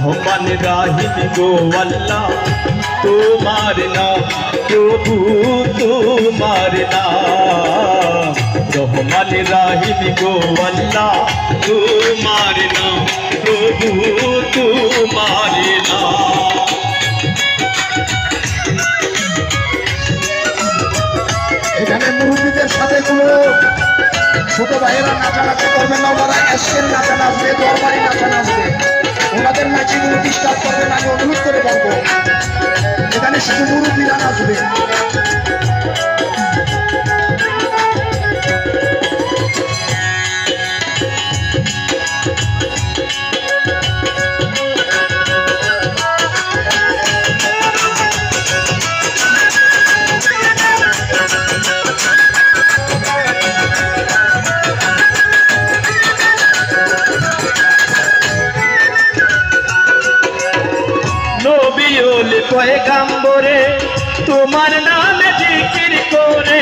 রহমান রাহিম গো আল্লাহ তোমার নাম প্রভু তোমার নাম রহমান রাহিম গো আল্লাহ তোমার নাম প্রভু তোমার নাম। এখানে মুরব্বীদের সাথে কোনো ছোট ভাইয়েরা নাচানাচি করবেন না, ওনারা এসছেন নাচা নাচবে, দরবারি নাচা নাচবে, ওনাদের নাচিগুলো ডিস্টার্ব করবেন আমি অনুরোধ করে বলবো। এখানে শুধু মুরব্বীরা নাচবে। নবীল পয়গাম্বরে তোমার নামে জিকির করে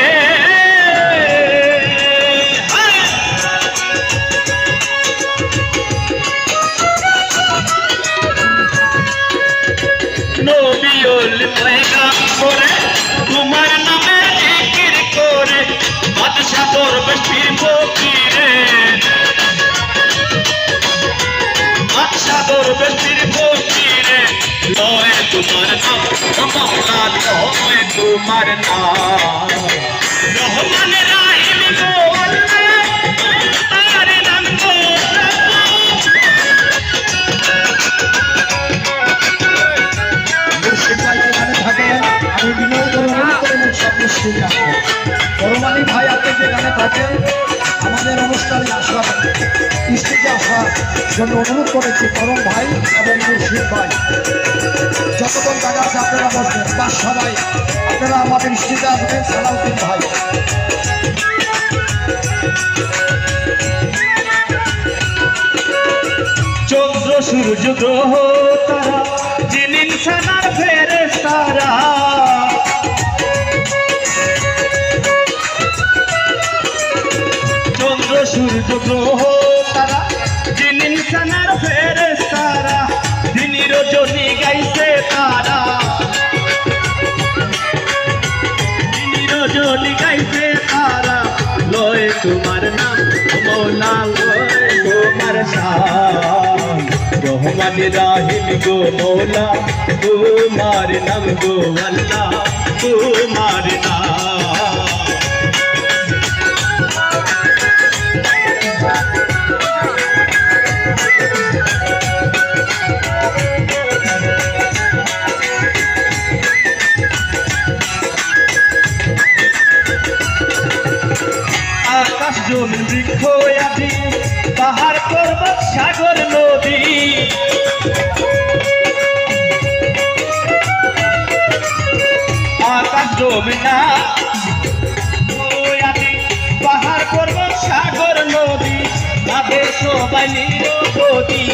নবীল পয়গাম্বরে তোমার নামে জিকির করে বাদশা দরবেশ পীর ফকিরে বাদশা দরবেশ পীর ফকিরে লয় তোমার নাম মাওলা লয় তোমার নাম রহমান রাহিম গো আল্লাহ তোমার নাম গো মুর্শিদ ভাই যেখানে থাকেন আমি বিনয় করে অনুরোধ করে সব মুর্শিদ রাখবো। করমানি ভাই আপনি যেখানে থাকেন আমাদের অনুষ্ঠানে আসার স্টেজে আসার জন্য অনুরোধ করেছি করম ভাই এবং মুর্শিদ ভাই। যতক্ষণ জায়গা আছে আপনারা বসবেন, তার সবাই আপনারা আমাদের স্টেজে আসবেন। সালাউদ্দিন ভাই চন্দ্র সূর্য গ্রহ তারা জিন ইনসানার ফেরেশতারা চন্দ্র সূর্য গ্রহ তারা জিন ইনসানার ফেরেশতারা দিন রজনী গাইছে তারা দিন রজনী গাইছে তারা লয় তোমার নাম মৌলা লয় তোমার শান রহমান রাহিম গো মৌলা তোমার নাম গো আল্লাহ তোমার নাম। আকাশ জমিন বৃক্ষ আদি পাহাড় পর্বত সাগর নদী আকাশ জমিন আদি পাহাড় পর্বত সাগর নদী তাদের সবাই নিরবধি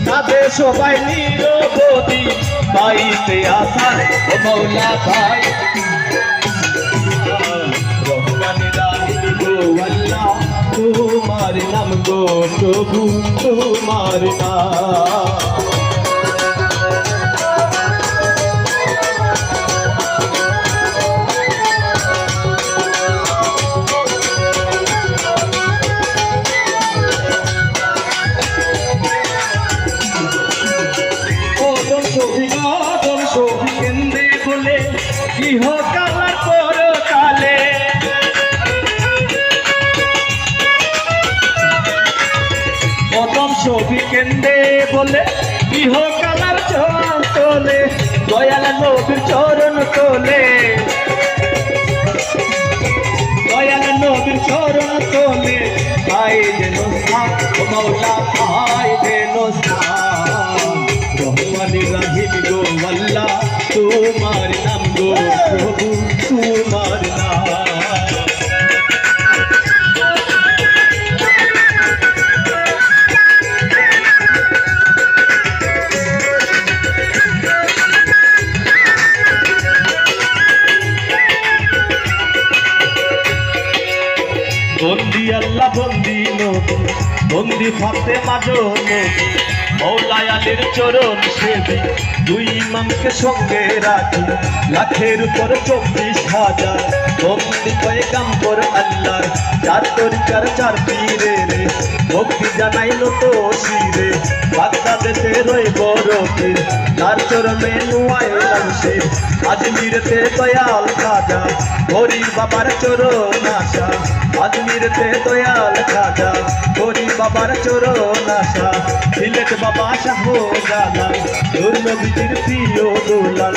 তাদের সবাই নিরবধি পাইতে আসার ও মৌলা ভাই রহমান রাহিম গো আল্লাহ তোমার নাম গো প্রভু তোমার নাম। কেন্দ্রে বলে ইহকালার পরকালে প্রথম ছবি কেন্দ্রে বলে ইহকালার চরণ তোলে দয়াল নবীর চরণ তোলে দয়াল নবীর চরণ তোলে ভাই যেন মৌলা ভাই যেন রহমান রাহিম গো আল্লাহ তোমার নাম গো প্রভু তোমার নাম। বন্দি আল্লাহ বন্দি বন্দি ফাতে মাজনে মৌলায় আলীর চরণ সেবি দুই ইমামকে সঙ্গে রাখি লাখের উপর 24,000 বন্দি পয়গাম্বর আল্লাহর চার তরিকার চার পীরে রে ভক্তি জানাইল তো শিরে বাগদাদেশে রই বড় পীর তার চরণে নুয়াইলাম শির আজমিরতে দয়াল খাজা গরিব বাবার চরণ আশা আজমিরতে দয়াল খাজা গরিব বাবার চরণ আশা সিলেট বাবা শাহ জালাল নবীজির প্রিয় দুলাল।